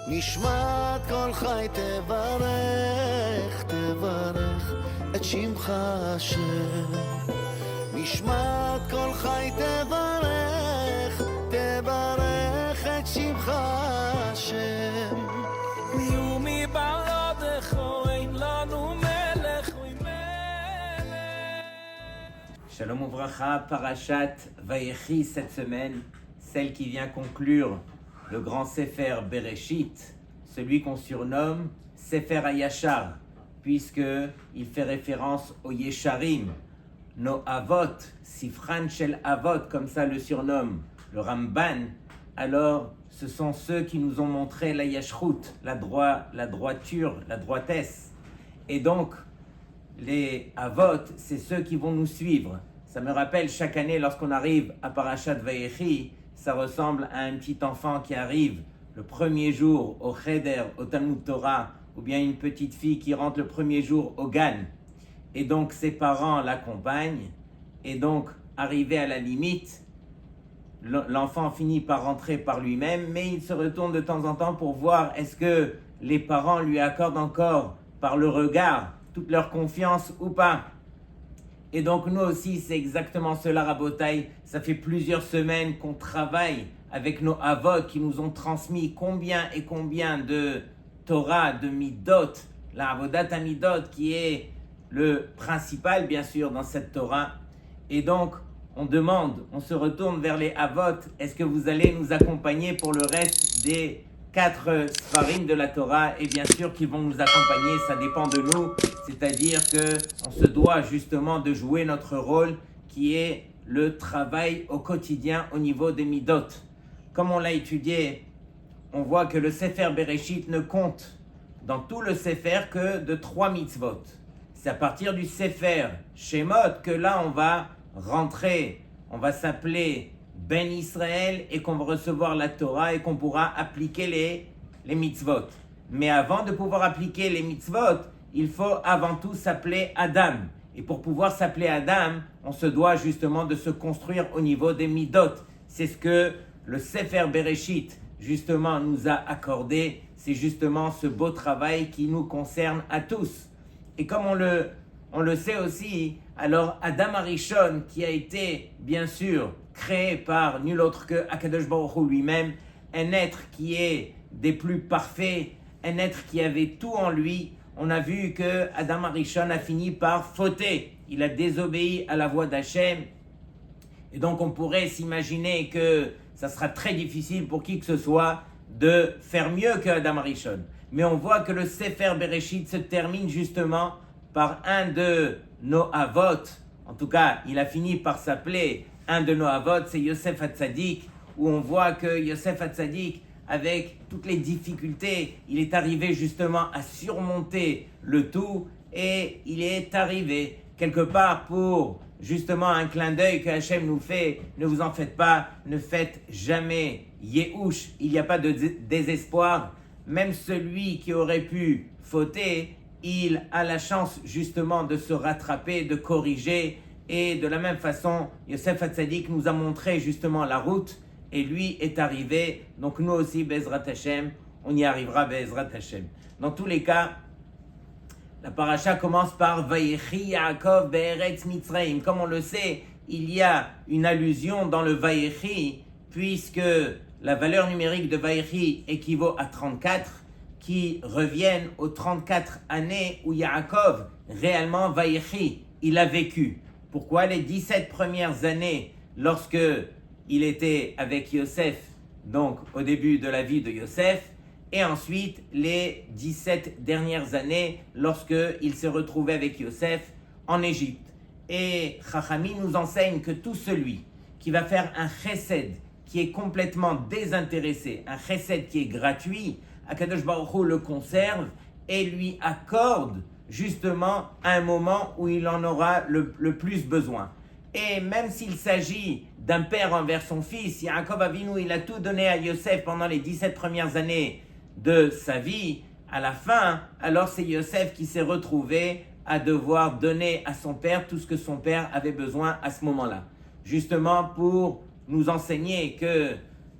נשמת כל חי תברך, תברך את שמך השם. נשמת כל חי תברך, תברך את שמך השם. ומי בעדך אין לנו מלך ומלך. Shalom Ouvracha, Parashat Vayechi cette semaine, celle qui vient conclure le grand Sefer Bereshit, celui qu'on surnomme Sefer Hayashar, puisqu'il fait référence aux Yesharim, nos Avot, Sifran Shel Avot, comme ça le surnomme le Ramban. Alors ce sont ceux qui nous ont montré la Yashrut, la droiture, la droitesse. Et donc, les Avot, c'est ceux qui vont nous suivre. Ça me rappelle chaque année lorsqu'on arrive à Parashat Vayechi, ça ressemble à un petit enfant qui arrive le premier jour au Cheder, au Talmud Torah, ou bien une petite fille qui rentre le premier jour au Gan. Et donc ses parents l'accompagnent, et donc arrivé à la limite, l'enfant finit par rentrer par lui-même, mais il se retourne de temps en temps pour voir est-ce que les parents lui accordent encore par le regard toute leur confiance ou pas. Et donc nous aussi c'est exactement cela, Rabotai. Ça fait plusieurs semaines qu'on travaille avec nos Avot qui nous ont transmis combien et combien de Torah, de Midot, la Avodat HaMidot qui est le principal bien sûr dans cette Torah. Et donc on se retourne vers les Avot, est-ce que vous allez nous accompagner pour le reste des 4 Sfarim de la Torah? Et bien sûr qu'ils vont nous accompagner, ça dépend de nous, c'est-à-dire qu'on se doit justement de jouer notre rôle qui est le travail au quotidien au niveau des Midot. Comme on l'a étudié, on voit que le Sefer Bereshit ne compte dans tout le Sefer que de 3 mitzvot. C'est à partir du Sefer Shemot que là on va rentrer, on va s'appeler Ben Israël et qu'on va recevoir la Torah et qu'on pourra appliquer les mitzvot. Mais avant de pouvoir appliquer les mitzvot, il faut avant tout s'appeler Adam. Et pour pouvoir s'appeler Adam, on se doit justement de se construire au niveau des midot. C'est ce que le Sefer Bereshit justement nous a accordé. C'est justement ce beau travail qui nous concerne à tous. Et comme on le sait aussi, alors Adam Arishon, qui a été bien sûr créé par nul autre que Akadosh Baruch Hu lui-même, un être qui est des plus parfaits, un être qui avait tout en lui, on a vu que Adam Arishon a fini par fauter. Il a désobéi à la voix d'Hachem. Et donc on pourrait s'imaginer que ça sera très difficile pour qui que ce soit de faire mieux que Adam Arishon. Mais on voit que le Sefer Bereshit se termine justement par un de nos Avot. En tout cas, il a fini par s'appeler un de nos Avot, c'est Yosef HaTzadik, où on voit que Yosef HaTzadik, avec toutes les difficultés, il est arrivé justement à surmonter le tout et il est arrivé quelque part pour justement un clin d'œil que Hachem nous fait. Ne vous en faites pas, ne faites jamais Yehush, il n'y a pas de désespoir. Même celui qui aurait pu fauter, il a la chance justement de se rattraper, de corriger. Et de la même façon, Yosef HaTzadik nous a montré justement la route et lui est arrivé. Donc nous aussi, Be'ezrat Hashem, on y arrivera Be'ezrat Hashem. Dans tous les cas, la paracha commence par Vayechi Yaakov Be'eretz Mitzrayim. Comme on le sait, il y a une allusion dans le Vayechi, puisque la valeur numérique de Vayechi équivaut à 34, qui reviennent aux 34 années où Yaakov, réellement Vayechi, il a vécu. Pourquoi les 17 premières années, lorsque il était avec Yosef, donc au début de la vie de Yosef, et ensuite les 17 dernières années, lorsqu'il s'est retrouvé avec Yosef en Égypte. Et Chachami nous enseigne que tout celui qui va faire un chesed qui est complètement désintéressé, un chesed qui est gratuit, Akadosh Baruch Hu le conserve et lui accorde justement un moment où il en aura le plus besoin. Et même s'il s'agit d'un père envers son fils, Yaakov Avinu, il a tout donné à Yosef pendant les 17 premières années de sa vie. À la fin, alors c'est Yosef qui s'est retrouvé à devoir donner à son père tout ce que son père avait besoin à ce moment-là. Justement pour nous enseigner que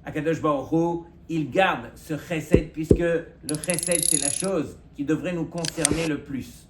Akadosh Baruch Hu, il garde ce chesed, puisque le chesed, c'est la chose qui devrait nous concerner le plus.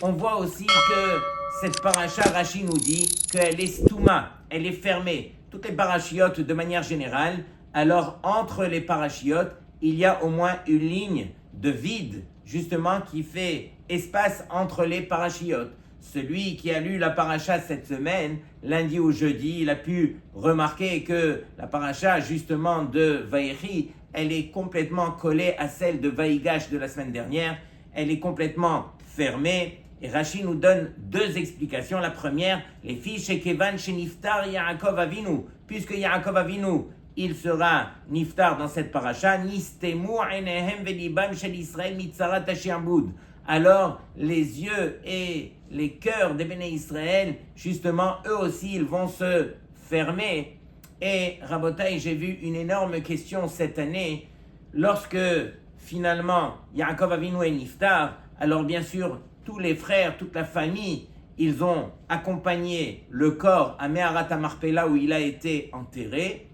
On voit aussi que cette paracha, Rashi nous dit qu'elle est stouma, elle est fermée. Toutes les parachiotes de manière générale, alors entre les parachiotes, il y a au moins une ligne de vide, justement, qui fait espace entre les parachiotes. Celui qui a lu la paracha cette semaine, lundi ou jeudi, il a pu remarquer que la paracha, justement, de Vaïchi, elle est complètement collée à celle de Vaïgash de la semaine dernière. Elle est complètement fermée. Et Rashi nous donne deux explications. La première, les filles chez Kevan, chez Niftar, Yaakov Avinu. Puisque Yaakov Avinu, il sera Niftar dans cette paracha. Nistemu enehem velibam shel Israël mitzarat hashi'abud. Alors, les yeux et les cœurs des Béné Israël, justement, eux aussi, ils vont se fermer. Et Rabotai, j'ai vu une énorme question cette année. Lorsque, finalement, Yaakov Avinu est Niftar, alors bien sûr, tous les frères, toute la famille, ils ont accompagné le corps à Meharat HaMarpela où il a été enterré.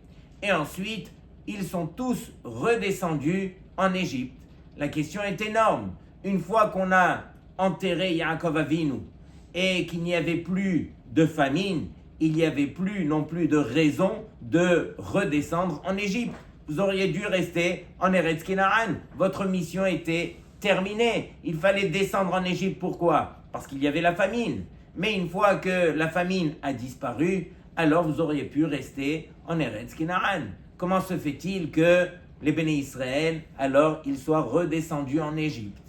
Et ensuite, ils sont tous redescendus en Égypte. La question est énorme. Une fois qu'on a enterré Yaakov Avinu et qu'il n'y avait plus de famine, il n'y avait plus non plus de raison de redescendre en Égypte. Vous auriez dû rester en Eretz Kenaan. Votre mission était terminée. Il fallait descendre en Égypte. Pourquoi? Parce qu'il y avait la famine. Mais une fois que la famine a disparu, alors vous auriez pu rester en Eretz Kenaan. Comment se fait-il que les Béné Israël, alors, ils soient redescendus en Égypte?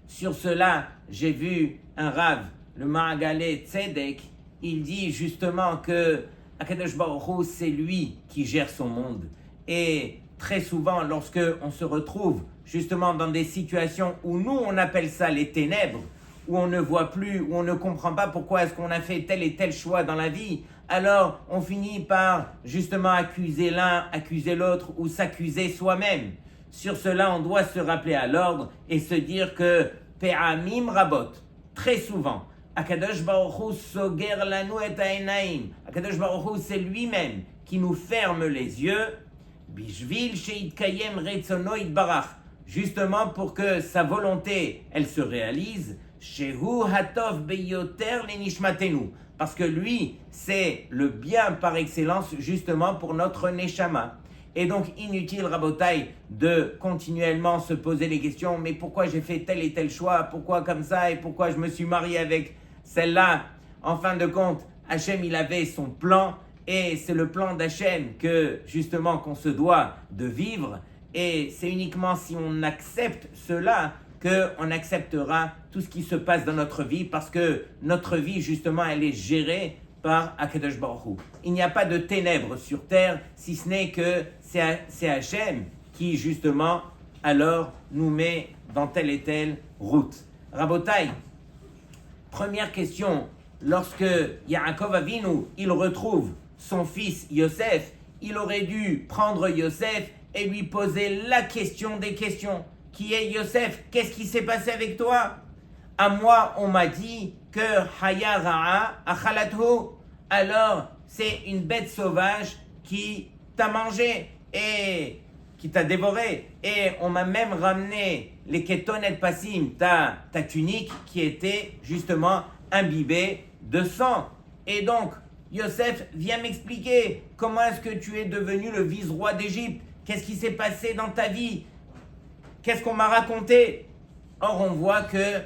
Sur cela, j'ai vu un Rav, le Mahagalé Tzedek, il dit justement que Akadosh Baruch Hu, c'est lui qui gère son monde. Et très souvent, lorsque on se retrouve justement dans des situations où nous, on appelle ça les ténèbres, où on ne voit plus, où on ne comprend pas pourquoi est-ce qu'on a fait tel et tel choix dans la vie, alors on finit par justement accuser l'un, accuser l'autre ou s'accuser soi-même. Sur cela, on doit se rappeler à l'ordre et se dire que Pe'amim Rabot, très souvent, Akadosh Baruch Hu soger lanu et ha'enaim. Akadosh Baruch Hu, c'est lui-même qui nous ferme les yeux, bishvil sheitkayem retzono itbarach, justement pour que sa volonté, elle se réalise, shehu hatov beyoter lenishmatenu, parce que lui, c'est le bien par excellence, justement pour notre neshama. Et donc, inutile, Rabotai, de continuellement se poser les questions, mais pourquoi j'ai fait tel et tel choix, pourquoi comme ça, et pourquoi je me suis marié avec celle-là. En fin de compte, Hachem, il avait son plan, et c'est le plan d'Hachem que, justement, qu'on se doit de vivre, et c'est uniquement si on accepte cela qu'on acceptera tout ce qui se passe dans notre vie, parce que notre vie, justement, elle est gérée par Akadosh Baruch Hu. Il n'y a pas de ténèbres sur terre, si ce n'est que c'est Hachem qui, justement, alors nous met dans telle et telle route. Rabotai, première question, lorsque Yaakov Avinu, il retrouve son fils Yosef, il aurait dû prendre Yosef et lui poser la question des questions, qui est Yosef, qu'est-ce qui s'est passé avec toi? À moi, on m'a dit que Haya Ra'a Achalathu, alors c'est une bête sauvage qui t'a mangé et qui t'a dévoré. Et on m'a même ramené les Ketonet Passim, ta tunique qui était justement imbibée de sang. Et donc, Yosef, viens m'expliquer comment est-ce que tu es devenu le vice-roi d'Égypte? Qu'est-ce qui s'est passé dans ta vie? Qu'est-ce qu'on m'a raconté? Or, on voit que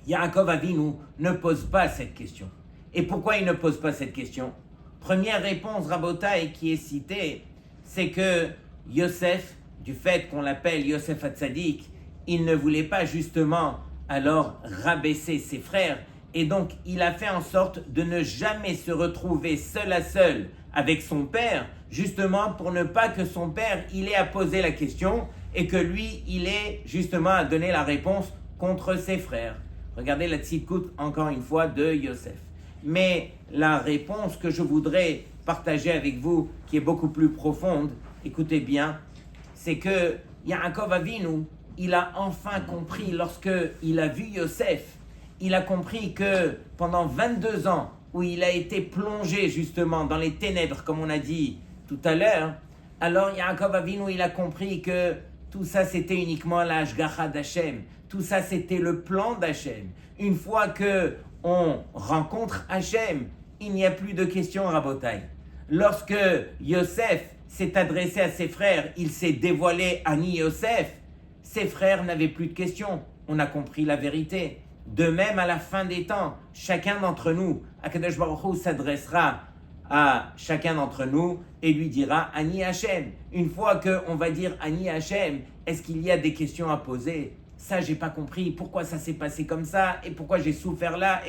Yaakov Avinu ne pose pas cette question. Et pourquoi il ne pose pas cette question? Première réponse, Rabotai, qui est citée, c'est que Yosef, du fait qu'on l'appelle Yosef Hatzadik, il ne voulait pas justement alors rabaisser ses frères, et donc il a fait en sorte de ne jamais se retrouver seul à seul avec son père, justement pour ne pas que son père, il ait à poser la question, et que lui, il ait justement à donner la réponse contre ses frères. Regardez la tzidkout, encore une fois, de Yosef. Mais la réponse que je voudrais partager avec vous, qui est beaucoup plus profonde, écoutez bien, c'est que Yaakov Avinu, il a enfin compris, lorsqu'il a vu Yosef, il a compris que pendant 22 ans, où il a été plongé justement dans les ténèbres, comme on a dit tout à l'heure, Alors Yaakov Avinu, il a compris que tout ça c'était uniquement la Hashgacha d'Hachem. Tout ça c'était le plan d'Hachem. Une fois que on rencontre Hachem, il n'y a plus de questions, Rabotai. Lorsque Yosef s'est adressé à ses frères, il s'est dévoilé Ani Yosef, ses frères n'avaient plus de questions. On a compris la vérité. De même, à la fin des temps, chacun d'entre nous, Akadosh Baruch Hu s'adressera à chacun d'entre nous et lui dira Ani Hachem. Une fois qu'on va dire Ani Hachem, est-ce qu'il y a des questions à poser? Ça, j'ai pas compris. Pourquoi ça s'est passé comme ça? Et pourquoi j'ai souffert là?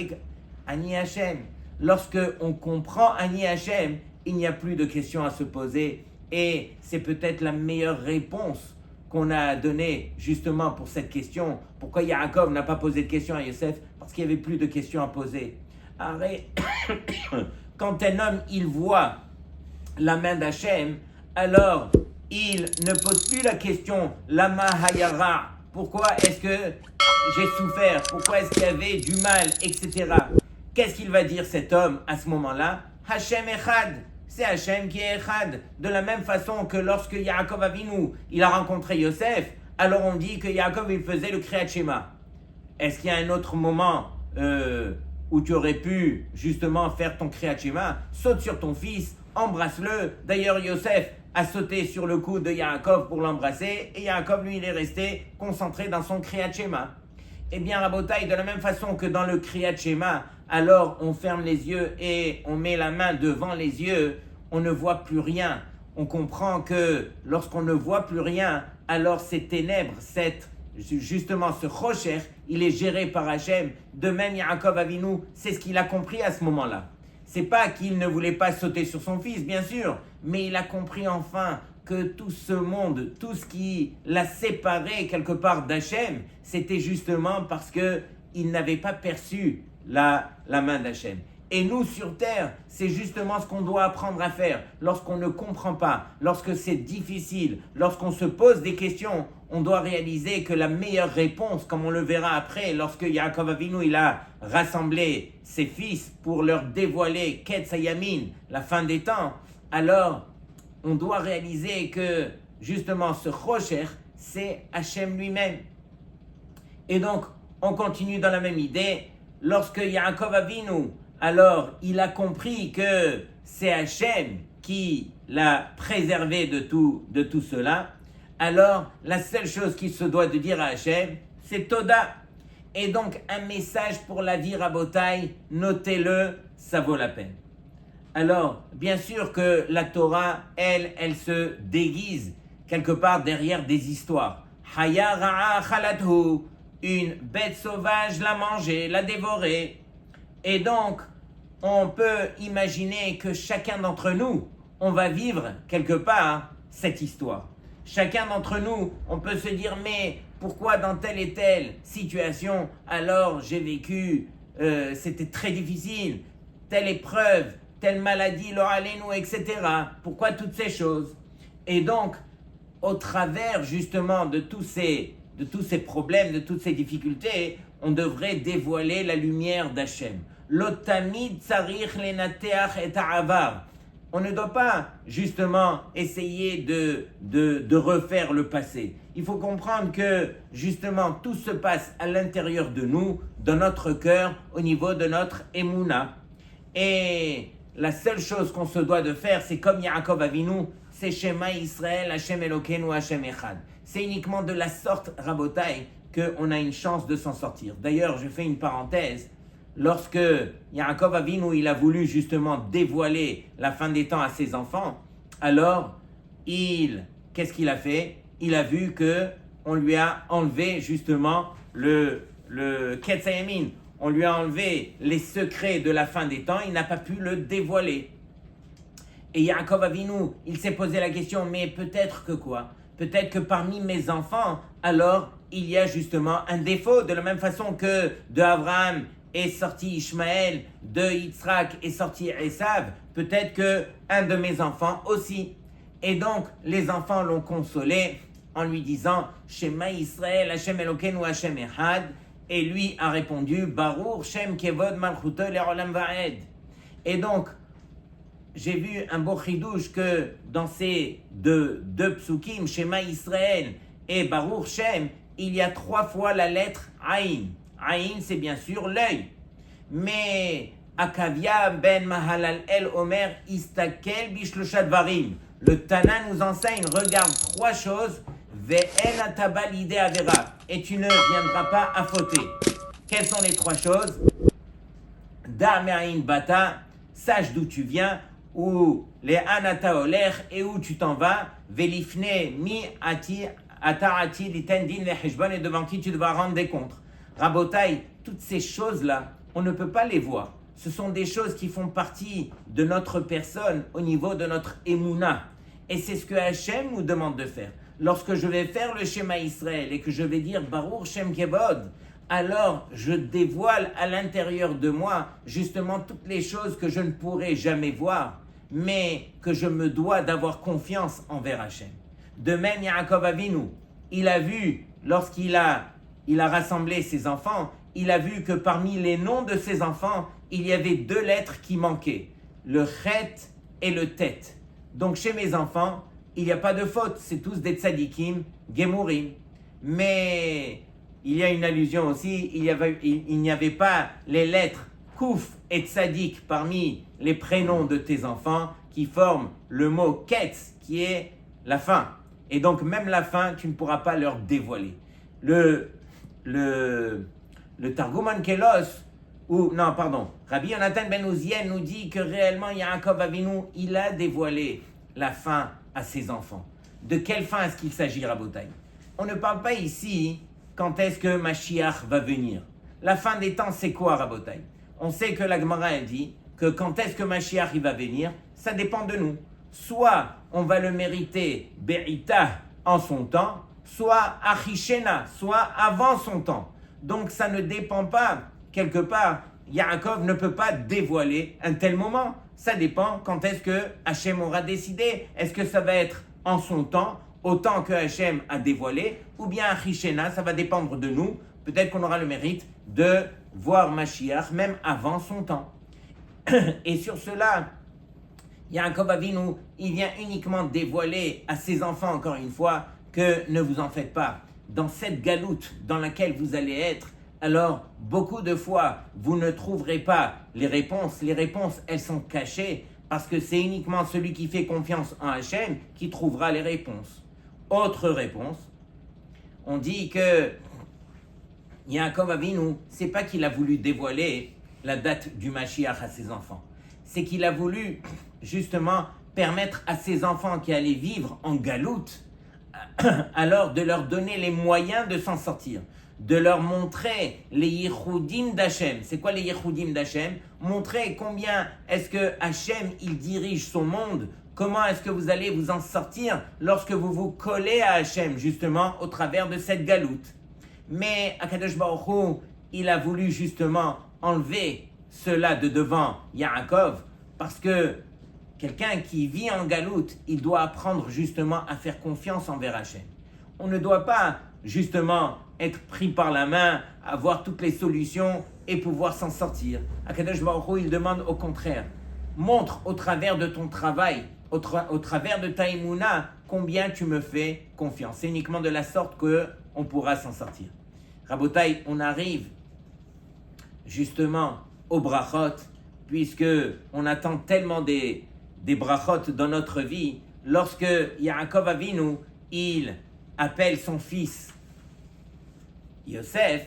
Ani Hachem. Lorsque on comprend Ani Hachem, il n'y a plus de questions à se poser. Et c'est peut-être la meilleure réponse qu'on a donnée justement pour cette question. Pourquoi Yaakov n'a pas posé de questions à Yosef? Parce qu'il n'y avait plus de questions à poser. Quand un homme, il voit la main d'Hachem, alors il ne pose plus la question Lama Hayara. Pourquoi est-ce que j'ai souffert? Pourquoi est-ce qu'il y avait du mal, etc. Qu'est-ce qu'il va dire cet homme à ce moment-là? Hachem Echad. C'est Hachem qui est Echad. De la même façon que lorsque Yaakov Avinu, il a rencontré Yosef, alors on dit que Yaakov, il faisait le Kriyat Shema. Est-ce qu'il y a un autre moment où tu aurais pu justement faire ton Kriyat Shema? Saute sur ton fils, embrasse-le. D'ailleurs, Yosef a sauté sur le cou de Yaakov pour l'embrasser, et Yaakov, lui, il est resté concentré dans son Kriyat Shema. Eh bien, Rabotai, de la même façon que dans le Kriyat Shema, alors on ferme les yeux et on met la main devant les yeux, on ne voit plus rien. On comprend que lorsqu'on ne voit plus rien, alors ces ténèbres, justement ce rocher, il est géré par Hachem. De même, Yaakov Avinu, c'est ce qu'il a compris à ce moment-là. C'est pas qu'il ne voulait pas sauter sur son fils, bien sûr, mais il a compris enfin que tout ce monde, tout ce qui l'a séparé quelque part d'Hachem, c'était justement parce qu'il n'avait pas perçu la main d'Hachem. Et nous, sur terre, c'est justement ce qu'on doit apprendre à faire. Lorsqu'on ne comprend pas, lorsque c'est difficile, lorsqu'on se pose des questions, on doit réaliser que la meilleure réponse, comme on le verra après, lorsque Yaakov Avinu, il a rassemblé ses fils pour leur dévoiler Ketz Hayamin, la fin des temps, alors on doit réaliser que justement ce rocher, c'est Hachem lui-même. Et donc, on continue dans la même idée. Lorsque Yaakov Avinu, alors il a compris que c'est Hachem qui l'a préservé de tout cela, alors la seule chose qu'il se doit de dire à Hachem, c'est Toda. Et donc un message pour la vie Rabotai, notez-le, ça vaut la peine. Alors, bien sûr que la Torah, elle se déguise quelque part derrière des histoires. Haya ra'a chalathu, une bête sauvage l'a mangé, l'a dévoré. Et donc, on peut imaginer que chacun d'entre nous, on va vivre quelque part cette histoire. Chacun d'entre nous, on peut se dire, mais pourquoi dans telle et telle situation, alors j'ai vécu, c'était très difficile, telle épreuve, telle maladie, l'oralenu, etc. Pourquoi toutes ces choses? Et donc, au travers justement de tous ces problèmes, de toutes ces difficultés, on devrait dévoiler la lumière d'Hachem. L'otamid tsarich lenateach et ha'avar. On ne doit pas justement essayer de refaire le passé. Il faut comprendre que justement tout se passe à l'intérieur de nous, dans notre cœur, au niveau de notre émouna. Et la seule chose qu'on se doit de faire, c'est comme Yaakov Avinu, c'est Shema Israël, Hashem Elokeinu, Hashem Echad. C'est uniquement de la sorte, Rabotai, qu'on a une chance de s'en sortir. D'ailleurs, je fais une parenthèse. Lorsque Yaakov Avinu, il a voulu justement dévoiler la fin des temps à ses enfants, alors qu'est-ce qu'il a fait? Il a vu que on lui a enlevé justement le Ketz Hayamin. On lui a enlevé les secrets de la fin des temps, il n'a pas pu le dévoiler. Et Yaakov Avinu, il s'est posé la question, mais peut-être que quoi? Peut-être que parmi mes enfants, alors il y a justement un défaut, de la même façon que de Abraham est sorti Ishmaël, de Yitzhak est sorti Esav, peut-être que un de mes enfants aussi. Et donc, les enfants l'ont consolé en lui disant « Shema Israël, Hashem Elokeinu, Hashem Echad » et lui a répondu « Baruch Shem Kevod Malchuto Le'olam Va'ed » Et donc, j'ai vu un beau chidouche que dans ces deux psukim, Shema Israël et Baruch Shem, il y a 3 fois la lettre Aïn. Aïn, c'est bien sûr l'œil. Mais Akavia ben Mahalal el Omer Istakel Bishlosha Dvarim. Le Tana nous enseigne, regarde 3 choses, Ve'en ataba l'idée avera, et tu ne viendras pas à fauter. Quelles sont les 3 choses? Da me'ain bata, sache d'où tu viens, ou les anata oler, et où tu t'en vas, velifne mi ati ati liten din le heshbon, et devant qui tu devras rendre des comptes. Rabotai, toutes ces choses-là, on ne peut pas les voir. Ce sont des choses qui font partie de notre personne au niveau de notre émouna. Et c'est ce que Hachem nous demande de faire. Lorsque je vais faire le schéma Israël et que je vais dire Baruch Shem Kevod, alors je dévoile à l'intérieur de moi justement toutes les choses que je ne pourrai jamais voir, mais que je me dois d'avoir confiance envers Hachem. De même, Yaakov Avinu, il a vu, lorsqu'il a rassemblé ses enfants, il a vu que parmi les noms de ses enfants, il y avait 2 lettres qui manquaient, le Chet et le Tet. Donc chez mes enfants, il n'y a pas de faute, c'est tous des tzadikim, gemurim. Mais il y a une allusion aussi, il n'y avait pas les lettres Kouf et Tzadik parmi les prénoms de tes enfants qui forment le mot Ketz, qui est la fin. Et donc même la fin, tu ne pourras pas leur dévoiler. Le Targum Onkelos, Rabbi Yonatan ben Uziel nous dit que réellement Yaakov Avinu, il a dévoilé la fin à ses enfants. De quelle fin est-ce qu'il s'agit, Rabotai? On ne parle pas ici quand est-ce que Mashiach va venir. La fin des temps, c'est quoi, Rabotai? On sait que la Gemara a dit que quand est-ce que Mashiach il va venir, ça dépend de nous. Soit on va le mériter Be'ita en son temps, soit Achishena, soit avant son temps. Donc ça ne dépend pas, quelque part, Yaakov ne peut pas dévoiler un tel moment. Ça dépend quand est-ce que Hachem aura décidé. Est-ce que ça va être en son temps, autant que Hachem a dévoilé, ou bien Achishena, ça va dépendre de nous. Peut-être qu'on aura le mérite de voir Mashiach même avant son temps. Et sur cela, Yaakov Avinu, il vient uniquement dévoiler à ses enfants, encore une fois, que ne vous en faites pas. Dans cette galoute dans laquelle vous allez être, alors beaucoup de fois, vous ne trouverez pas les réponses. Les réponses, elles sont cachées parce que c'est uniquement celui qui fait confiance en Hachem qui trouvera les réponses. Autre réponse, on dit que Yaakov Avinu, c'est pas qu'il a voulu dévoiler la date du Mashiach à ses enfants. C'est qu'il a voulu justement permettre à ses enfants qui allaient vivre en galoute, alors de leur donner les moyens de s'en sortir, de leur montrer les Yechoudim d'Hachem. C'est quoi les Yechoudim d'Hachem? Montrer combien est-ce que Hachem, il dirige son monde, comment est-ce que vous allez vous en sortir lorsque vous vous collez à Hachem, justement, au travers de cette galoute. Mais Akadosh Baruch Hu, il a voulu justement enlever cela de devant Yaakov, parce que quelqu'un qui vit en galoute, il doit apprendre justement à faire confiance envers Hachem. On ne doit pas justement être pris par la main, avoir toutes les solutions et pouvoir s'en sortir. Akadosh Baruch Hu, il demande au contraire, montre au travers de ton travail, au travers de ta émouna, combien tu me fais confiance. C'est uniquement de la sorte qu'on pourra s'en sortir. Rabotai, on arrive justement aux brachot, puisque on attend tellement des brachot dans notre vie. Lorsque Yaakov Avinu, il appelle son fils Yosef,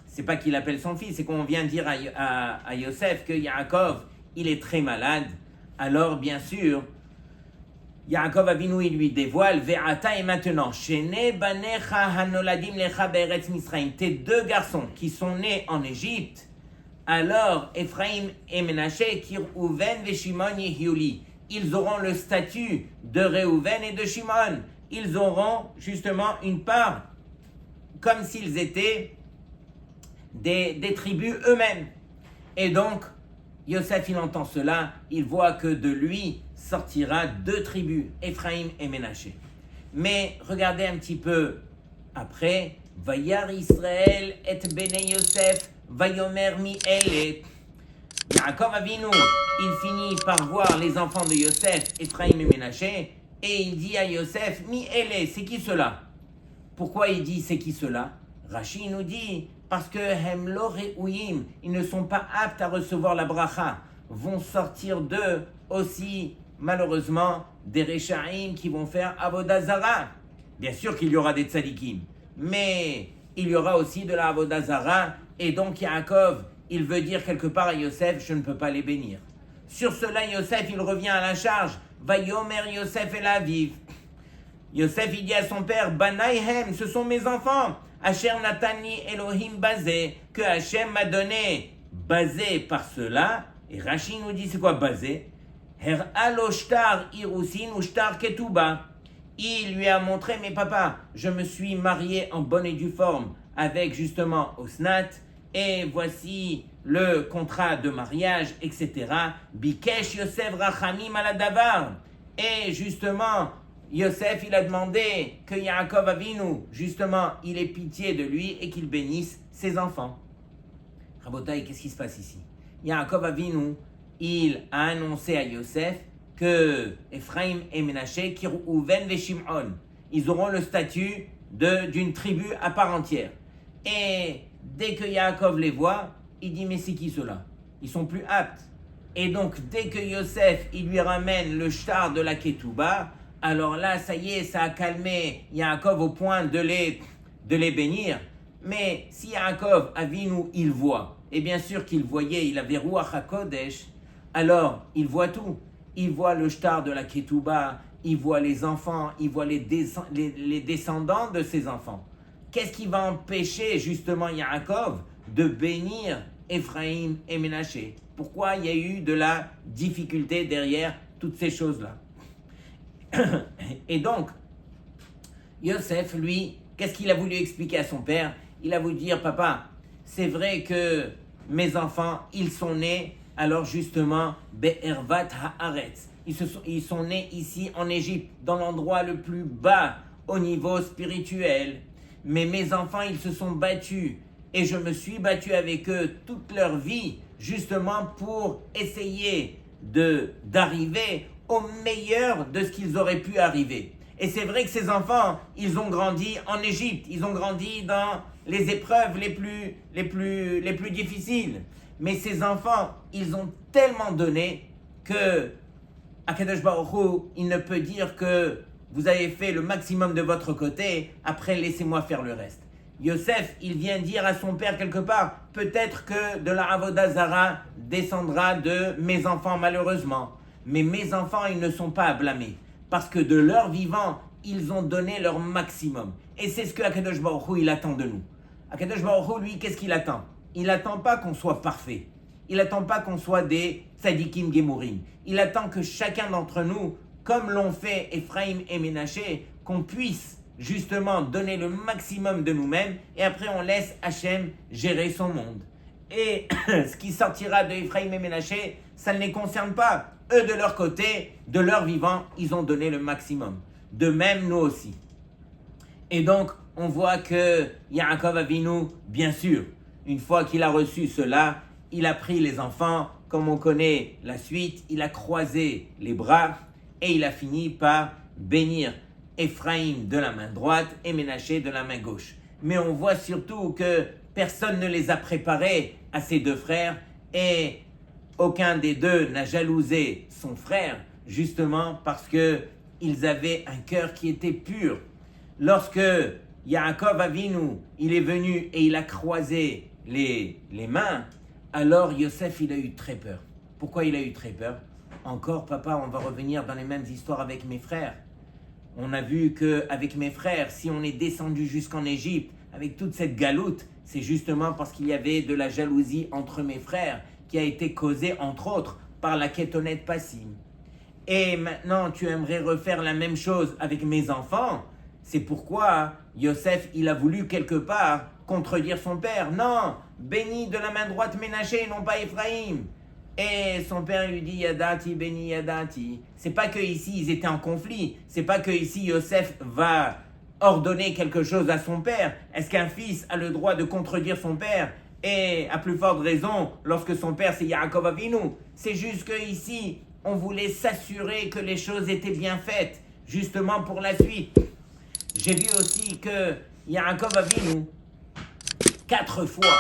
c'est pas qu'il appelle son fils, c'est qu'on vient dire à Yosef que Yaakov, il est très malade. Alors bien sûr, Yaakov Avinu, il lui dévoile, Ve'ata et maintenant, Shene banecha hanoladim lecha be'eretz Misraim, tes 2 garçons qui sont nés en Égypte, alors Ephraim et Menaché, Kirouven et Shimon Yehiuli, ils auront le statut de Réhouven et de Shimon. Ils auront justement une part, comme s'ils étaient des tribus eux-mêmes. Et donc, Yosef, il entend cela, il voit que de lui sortira 2 tribus, Ephraim et Menaché. Mais regardez un petit peu après, Vayar Israël et Bene Yosef, Vayomer mi ele. Yaakov Avinu, il finit par voir les enfants de Yosef, Ephraim et Ménaché, et il dit à Yosef, Mi ele, c'est qui cela? Pourquoi il dit c'est qui cela? Rashi nous dit, parce que hem lo re'uyim, ils ne sont pas aptes à recevoir la bracha, vont sortir d'eux aussi, malheureusement, des Rechaim qui vont faire Avodah Zara. Bien sûr qu'il y aura des tzadikim, mais il y aura aussi de la Avodah Zara, et donc Yaakov, il veut dire quelque part à Yosef, je ne peux pas les bénir. Sur cela, Yosef, il revient à la charge. Vayomer Yosef el Aviv. Yosef, il dit à son père, Banaihem, ce sont mes enfants. Asher Natani Elohim basé, que Hachem m'a donné. Basé par cela, et Rashi nous dit, c'est quoi basé? Her'al oshtar irusin ushtar ketuba. Il lui a montré, mais papa, je me suis marié en bonne et due forme avec justement Osnat, et voici le contrat de mariage, etc. Bikesh Yosef Rachamim aladavar. Et justement, Yosef, il a demandé que Yaakov Avinu, justement, il ait pitié de lui et qu'il bénisse ses enfants. Rabotai, qu'est-ce qui se passe ici? Yaakov Avinu, il a annoncé à Yosef que Ephraim et Ménaché, Kirouven et Shimon, ils auront le statut d'une tribu à part entière. Et dès que Yaakov les voit, il dit, mais c'est qui ceux-là? Ils sont plus aptes. Et donc, dès que Yosef, il lui ramène le shtar de la Ketouba, alors là, ça y est, ça a calmé Yaakov au point de les bénir. Mais si Yaakov Avinu, il voit, et bien sûr qu'il voyait, il avait Ruach HaKodesh, alors il voit tout. Il voit le shtar de la Ketouba, il voit les enfants, il voit les descendants de ses enfants. Qu'est-ce qui va empêcher justement Yaakov de bénir Ephraim et Ménaché? Pourquoi il y a eu de la difficulté derrière toutes ces choses-là? Et donc, Yosef, lui, qu'est-ce qu'il a voulu expliquer à son père? Il a voulu dire, papa, c'est vrai que mes enfants, ils sont nés, alors justement, Be'ervat Haaretz. Ils sont nés ici en Égypte, dans l'endroit le plus bas au niveau spirituel. Mais mes enfants, ils se sont battus. Et je me suis battu avec eux toute leur vie, justement pour essayer d'arriver au meilleur de ce qu'ils auraient pu arriver. Et c'est vrai que ces enfants, ils ont grandi en Égypte, ils ont grandi dans les épreuves les plus difficiles. Mais ces enfants, ils ont tellement donné que Akadosh Baruch Hu, il ne peut dire que vous avez fait le maximum de votre côté, après laissez-moi faire le reste. Yosef, il vient dire à son père quelque part, peut-être que de la Avodah Zara descendra de mes enfants malheureusement. Mais mes enfants, ils ne sont pas à blâmer. Parce que de leur vivant, ils ont donné leur maximum. Et c'est ce que Akadosh Baruch Hu, il attend de nous. Akadosh Baruch Hu, lui, qu'est-ce qu'il attend? Il n'attend pas qu'on soit parfait. Il n'attend pas qu'on soit des tzadikim gemourim. Il attend que chacun d'entre nous, comme l'ont fait Ephraim et Ménaché, qu'on puisse justement donner le maximum de nous-mêmes et après on laisse Hachem gérer son monde. Et ce qui sortira de Ephraim et Ménaché, ça ne les concerne pas. Eux, de leur côté, de leur vivant, ils ont donné le maximum. De même, nous aussi. Et donc, on voit que Yaakov Avinu, bien sûr, une fois qu'il a reçu cela, il a pris les enfants, comme on connaît la suite, il a croisé les bras et il a fini par bénir Ephraim de la main droite et Ménaché de la main gauche. Mais on voit surtout que personne ne les a préparés à ces deux frères et aucun des deux n'a jalousé son frère, justement parce qu'ils avaient un cœur qui était pur. Lorsque Yaakov Avinu, il est venu et il a croisé les mains, alors Yosef, il a eu très peur. Pourquoi il a eu très peur? Encore, papa, on va revenir dans les mêmes histoires avec mes frères. On a vu qu'avec mes frères, si on est descendu jusqu'en Égypte, avec toute cette galoute, c'est justement parce qu'il y avait de la jalousie entre mes frères, qui a été causée, entre autres, par la kétonnette Passim. Et maintenant, tu aimerais refaire la même chose avec mes enfants? C'est pourquoi Yosef, il a voulu quelque part contredire son père. Non, béni de la main droite Ménaché, non pas Ephraim. Et son père lui dit, Yadati, béni Yadati. C'est pas que ici ils étaient en conflit. C'est pas que ici Yosef va ordonner quelque chose à son père. Est-ce qu'un fils a le droit de contredire son père? Et à plus forte raison, lorsque son père c'est Yaakov Avinu. C'est juste qu'ici, on voulait s'assurer que les choses étaient bien faites, justement pour la suite. J'ai vu aussi que Yaakov Avinu, 4 fois,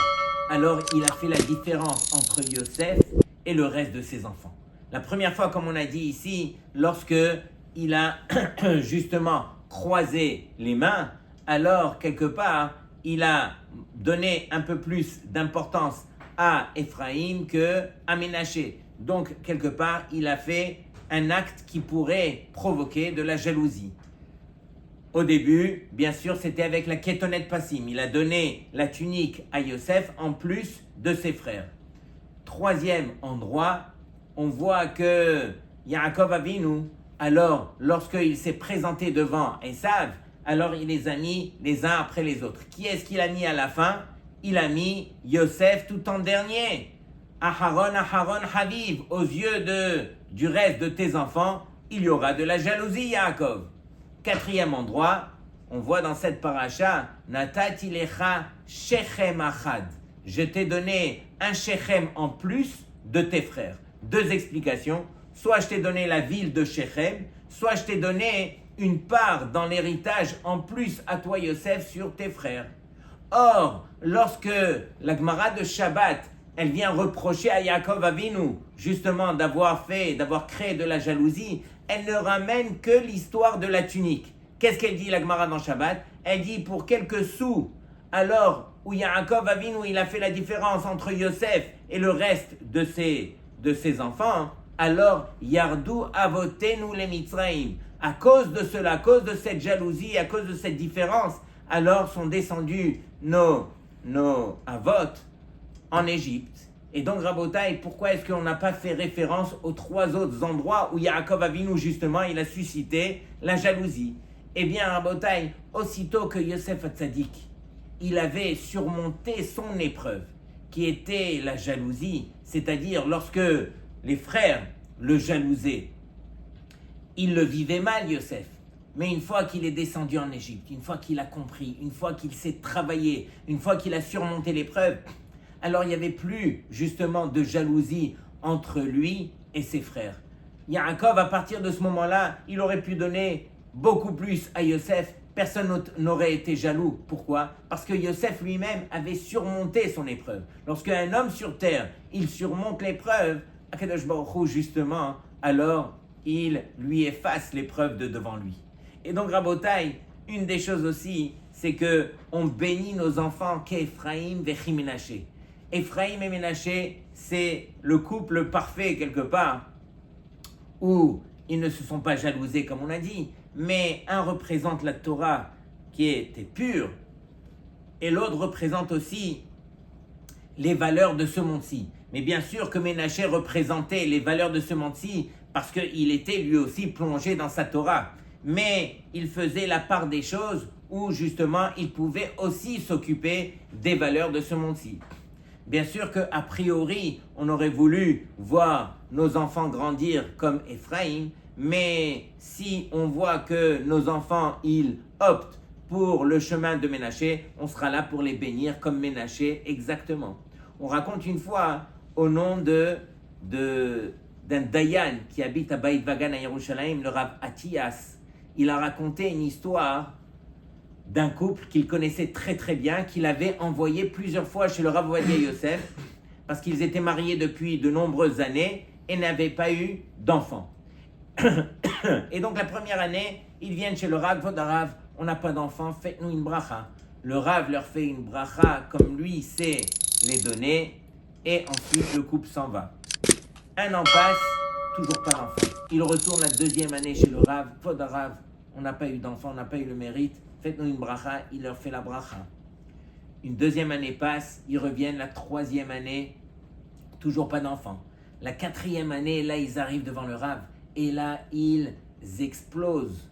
alors il a fait la différence entre Yosef et le reste de ses enfants. La première fois, comme on a dit ici, lorsque il a justement croisé les mains, alors quelque part, il a donné un peu plus d'importance à Ephraïm qu'à Ménaché. Donc, quelque part, il a fait un acte qui pourrait provoquer de la jalousie. Au début, bien sûr, c'était avec la Ketonet Passim. Il a donné la tunique à Yosef en plus de ses frères. Troisième endroit, on voit que Yaakov Avinu, alors, lorsqu'il s'est présenté devant Esav, alors il les a mis les uns après les autres. Qui est-ce qu'il a mis à la fin? Il a mis Yosef tout en dernier. Aharon, Aharon, Haviv, aux yeux du reste de tes enfants, il y aura de la jalousie, Yaakov. Quatrième endroit, on voit dans cette paracha, Natati lecha shechem achad. Je t'ai donné un shechem en plus de tes frères. 2 explications. Soit je t'ai donné la ville de Shechem, soit je t'ai donné une part dans l'héritage en plus à toi, Yosef, sur tes frères. Or, lorsque la Gemara de Shabbat, elle vient reprocher à Yaakov Avinu, justement, d'avoir créé de la jalousie, elle ne ramène que l'histoire de la tunique. Qu'est-ce qu'elle dit, la Gemara dans Shabbat? Elle dit, pour quelques sous, alors où Yaakov Avinu, il a fait la différence entre Yosef et le reste de ses enfants, alors Yardou avotenu les Mitzraïm. À cause de cela, à cause de cette jalousie, à cause de cette différence, alors sont descendus nos avot en Égypte. Et donc, Rabotai, pourquoi est-ce qu'on n'a pas fait référence aux 3 autres endroits où Yaakov Avinu, justement, il a suscité la jalousie? Eh bien, Rabotai, aussitôt que Yosef Hatzadik, il avait surmonté son épreuve, qui était la jalousie, c'est-à-dire lorsque les frères le jalousaient, il le vivait mal, Yosef. Mais une fois qu'il est descendu en Égypte, une fois qu'il a compris, une fois qu'il s'est travaillé, une fois qu'il a surmonté l'épreuve, alors il n'y avait plus justement de jalousie entre lui et ses frères. Yaakov, à partir de ce moment-là, il aurait pu donner beaucoup plus à Yosef. Personne n'aurait été jaloux. Pourquoi? Parce que Yosef lui-même avait surmonté son épreuve. Lorsqu'un homme sur terre, il surmonte l'épreuve, Akadosh Baruch Hu, justement, alors il lui efface l'épreuve de devant lui. Et donc, Rabotai, une des choses aussi, c'est que on bénit nos enfants qu'Ephraïm vechi Ménaché. Ephraïm et Ménaché, c'est le couple parfait quelque part, où ils ne se sont pas jalousés comme on a dit, mais un représente la Torah qui était pure, et l'autre représente aussi les valeurs de ce monde-ci. Mais bien sûr que Ménaché représentait les valeurs de ce monde-ci parce qu'il était lui aussi plongé dans sa Torah. Mais il faisait la part des choses où justement il pouvait aussi s'occuper des valeurs de ce monde-ci. Bien sûr qu'a priori, on aurait voulu voir nos enfants grandir comme Ephraïm, mais si on voit que nos enfants, ils optent pour le chemin de Ménaché, on sera là pour les bénir comme Ménaché exactement. On raconte une fois au nom d'un Dayan qui habite à Beit Vagan à Yerushalayim, le Rav Atiyas. Il a raconté une histoire d'un couple qu'il connaissait très très bien, qu'il avait envoyé plusieurs fois chez le Rav Ovadia Yosef, parce qu'ils étaient mariés depuis de nombreuses années et n'avaient pas eu d'enfants. Et donc la première année, ils viennent chez le Rav, Rav, on n'a pas d'enfants, faites-nous une bracha. Le Rav leur fait une bracha comme lui sait les donner, et ensuite le couple s'en va. Un an passe, toujours pas d'enfant. Il retourne la 2e année chez le Rav, Rav, on n'a pas eu d'enfant, on n'a pas eu le mérite, faites-nous une bracha, il leur fait la bracha. Une 2e année passe, ils reviennent, la 3e année, toujours pas d'enfant. La 4e année, là ils arrivent devant le Rav, et là ils explosent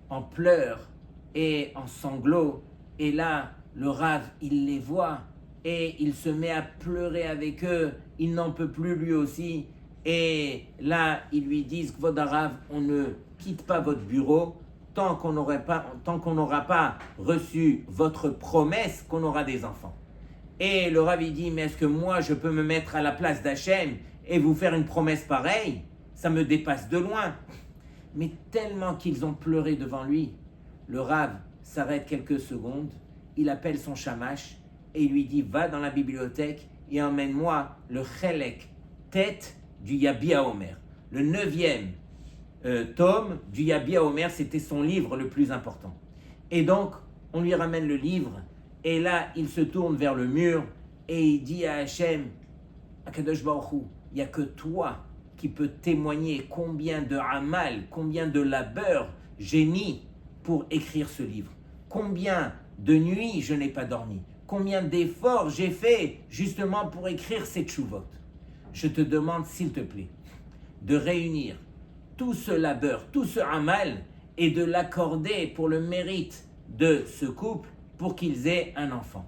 en pleurs et en sanglots, et là le Rav, il les voit, et il se met à pleurer avec eux, il n'en peut plus lui aussi, et là ils lui disent, Kvod Harav, on ne quitte pas votre bureau, tant qu'on n'aura pas reçu votre promesse qu'on aura des enfants. Et le Rav il dit, mais est-ce que moi je peux me mettre à la place d'Hachem et vous faire une promesse pareille? Ça me dépasse de loin. Mais tellement qu'ils ont pleuré devant lui, le Rav s'arrête quelques secondes, il appelle son shamash et il lui dit, va dans la bibliothèque et emmène-moi le Chelek tête du Yabia Omer. Le 9e tome du Yabia Omer, c'était son livre le plus important. Et donc, on lui ramène le livre, et là, il se tourne vers le mur, et il dit à Hachem, à Kadosh Baruch Hu, il n'y a que toi qui peux témoigner combien de amal, combien de labeur j'ai mis pour écrire ce livre. Combien de nuits je n'ai pas dormi. Combien d'efforts j'ai fait justement pour écrire ces tchouvot. Je te demande, s'il te plaît, de réunir tout ce labeur, tout ce amal, et de l'accorder pour le mérite de ce couple pour qu'ils aient un enfant.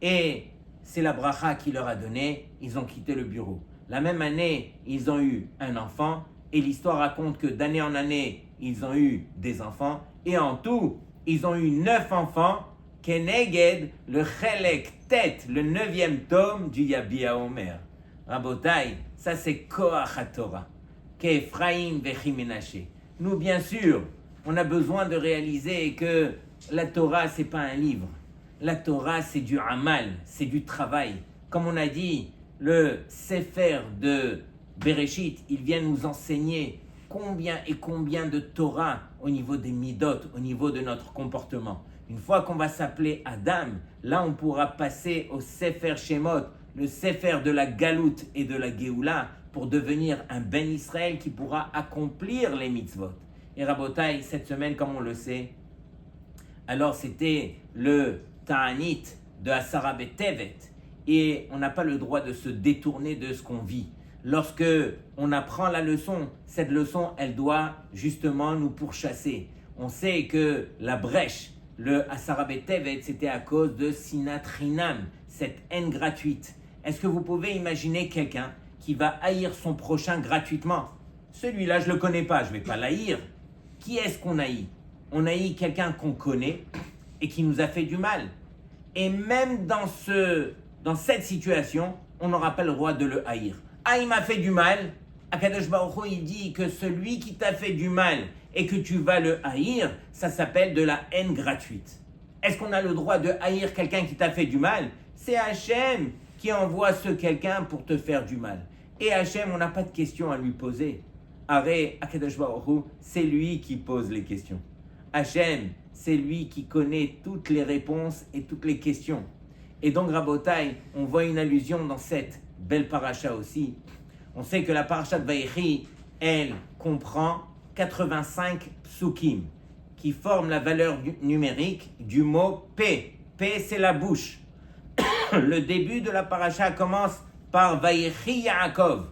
Et c'est la bracha qui leur a donné, ils ont quitté le bureau. La même année, ils ont eu un enfant, et l'histoire raconte que d'année en année, ils ont eu des enfants, et en tout, ils ont eu 9 enfants, Keneged, le Chelek tête, le 9e tome du Yabia Omer. Rabotai, ça c'est Koach HaTorah, Kephraim Vechi Menaché. Nous, bien sûr, on a besoin de réaliser que la Torah, c'est pas un livre. La Torah, c'est du amal, c'est du travail. Comme on a dit, le Sefer de Bereshit, il vient nous enseigner combien et combien de Torah au niveau des midot, au niveau de notre comportement. Une fois qu'on va s'appeler Adam, là on pourra passer au Sefer Shemot, le Sefer de la Galout et de la Géoula, pour devenir un Ben Israël qui pourra accomplir les mitzvot. Et Rabotai, cette semaine, comme on le sait, alors c'était le Ta'anit de Asara Betevet, et on n'a pas le droit de se détourner de ce qu'on vit. Lorsque on apprend la leçon, cette leçon, elle doit justement nous pourchasser. On sait que la brèche, le Asara Betevet, c'était à cause de Sinat Rinam, cette haine gratuite. Est-ce que vous pouvez imaginer quelqu'un qui va haïr son prochain gratuitement? Celui-là, je ne le connais pas, je ne vais pas l'haïr. Qui est-ce qu'on haït? On haït quelqu'un qu'on connaît et qui nous a fait du mal. Et même dans cette situation, on n'aura pas le droit de le haïr. Ah, il m'a fait du mal. Akadosh Baruch Hu, il dit que celui qui t'a fait du mal et que tu vas le haïr, ça s'appelle de la haine gratuite. Est-ce qu'on a le droit de haïr quelqu'un qui t'a fait du mal? C'est Hachem qui envoie ce quelqu'un pour te faire du mal. Et Hachem, on n'a pas de questions à lui poser. Arrête, Akadosh Baruch Hu, c'est lui qui pose les questions. Hachem, c'est lui qui connaît toutes les réponses et toutes les questions. Et donc, Rabotai, on voit une allusion dans cette belle paracha aussi. On sait que la paracha de Vayechi, elle comprend 85 psukim qui forment la valeur numérique du mot P. P, c'est la bouche. Le début de la paracha commence par Vayechi Yaakov.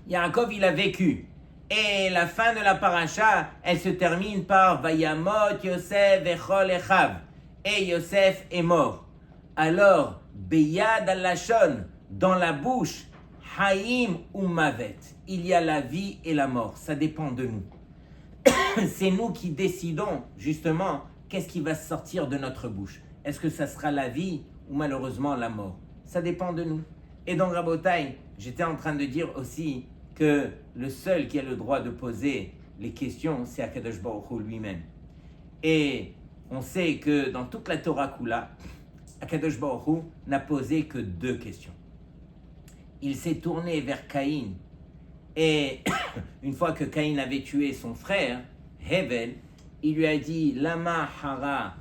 Yaakov, il a vécu. Et la fin de la paracha, elle se termine par Vayamot Yosef Echol Echav. Et Yosef est mort. Alors, Beyad al-Lashon, dans la bouche, Haïm ou Mavet, il y a la vie et la mort. Ça dépend de nous. C'est nous qui décidons, justement, qu'est-ce qui va sortir de notre bouche. Est-ce que ça sera la vie ou malheureusement la mort? Ça dépend de nous. Et donc, Rabotai, j'étais en train de dire aussi que le seul qui a le droit de poser les questions, c'est Akadosh Baruch Hu lui-même. Et on sait que dans toute la Torah Kula, Akadosh Baruch Hu n'a posé que 2 questions. Il s'est tourné vers Caïn, et une fois que Caïn avait tué son frère, Hevel, il lui a dit, Lama hara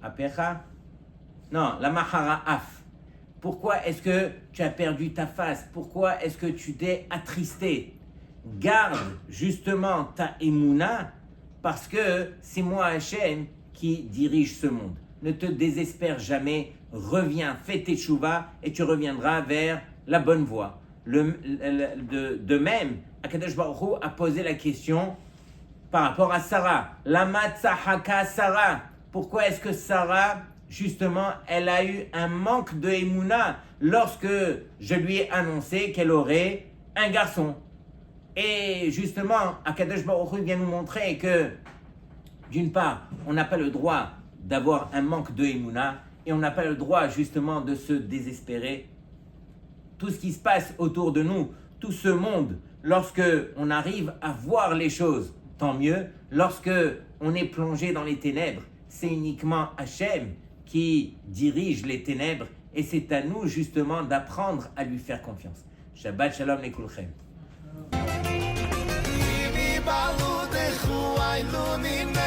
apecha? Non, Lama hara af. Pourquoi est-ce que tu as perdu ta face? Pourquoi est-ce que tu t'es attristé? Garde justement ta émouna, parce que c'est moi Hachem qui dirige ce monde. Ne te désespère jamais, reviens, fais tes teshuvah et tu reviendras vers la bonne voie. De même, Akadosh Baruch Hu a posé la question par rapport à Sarah. Lama tzahaka Sarah. Pourquoi est-ce que Sarah, justement, elle a eu un manque de émouna lorsque je lui ai annoncé qu'elle aurait un garçon? Et justement, Akadosh Baruch Hu vient nous montrer que, d'une part, on n'a pas le droit d'avoir un manque de Emouna et on n'a pas le droit justement de se désespérer. Tout ce qui se passe autour de nous, tout ce monde, lorsque on arrive à voir les choses, tant mieux. Lorsque on est plongé dans les ténèbres, c'est uniquement Hachem qui dirige les ténèbres et c'est à nous justement d'apprendre à lui faire confiance. Shabbat Shalom Lekulchem. Balu de Khuailuni